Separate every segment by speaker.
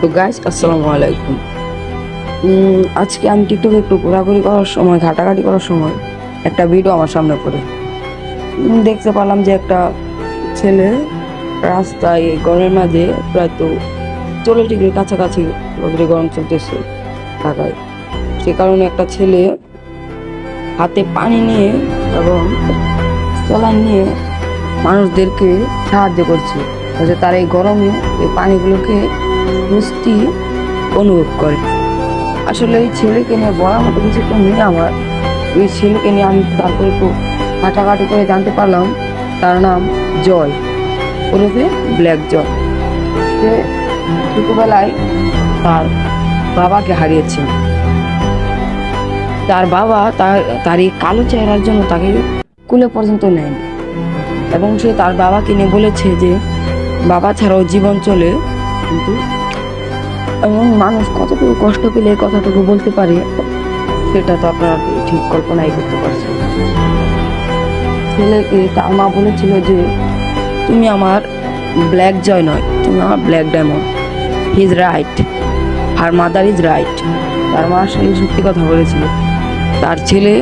Speaker 1: তো গাইস, আসসালামু আলাইকুম। আজকে আমি টিকটকে একটু ঘোরাঘুরি করার সময়, ঘাটাঘাটি করার সময় একটা ভিডিও আমার সামনে পড়ে দেখতে পেলাম যে একটা ছেলে রাস্তায় এই গরমের মাঝে প্রায় তো 40 ডিগ্রির কাছাকাছি রোদের গরম চলতেছে ঢাকায়। সে কারণে একটা ছেলে হাতে পানি নিয়ে এবং স্যালাইন নিয়ে মানুষদেরকে সাহায্য করছে, যাতে তারা এই গরমে এই পানিগুলোকে স্বস্তি অনুভব করে। আসলে এই ছেলেকে নিয়ে বলার মতো কিছু তো নেই আমার। ওই ছেলেকে নিয়ে আমি তারপরে একটু কাটাকাটি করে জানতে পারলাম তার নাম জয়, ওরফে ব্ল্যাক জয়। সে ছোটবেলায় তার বাবাকে হারিয়েছে। তার বাবা তার এই কালো চেহারার জন্য তাকে কুলে পর্যন্ত নেয়নি, এবং সে তার বাবাকে নিয়ে বলেছে যে বাবা ছাড়াও জীবন চলে, কিন্তু এবং মানুষ কতটুকু কষ্ট পেলে এই কথাটুকু বলতে পারে সেটা তো আপনারা ঠিক কল্পনাই করতে পারছেন। ছেলেকে তার মা বলেছিল যে তুমি আমার ব্ল্যাক জয় নয়, তুমি আমার black diamond. He is right, her mother is right. তার মা আসলে সত্যি কথা বলেছিল। তার ছেলে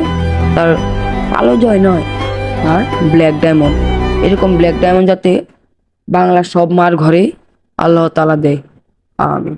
Speaker 1: তার কালো জয় নয়, আর ব্ল্যাক ডায়মন্ড। এরকম ব্ল্যাক ডায়মন্ড যাতে বাংলার সব মার ঘরে আল্লাহ তাআলা দেয়। আমিন।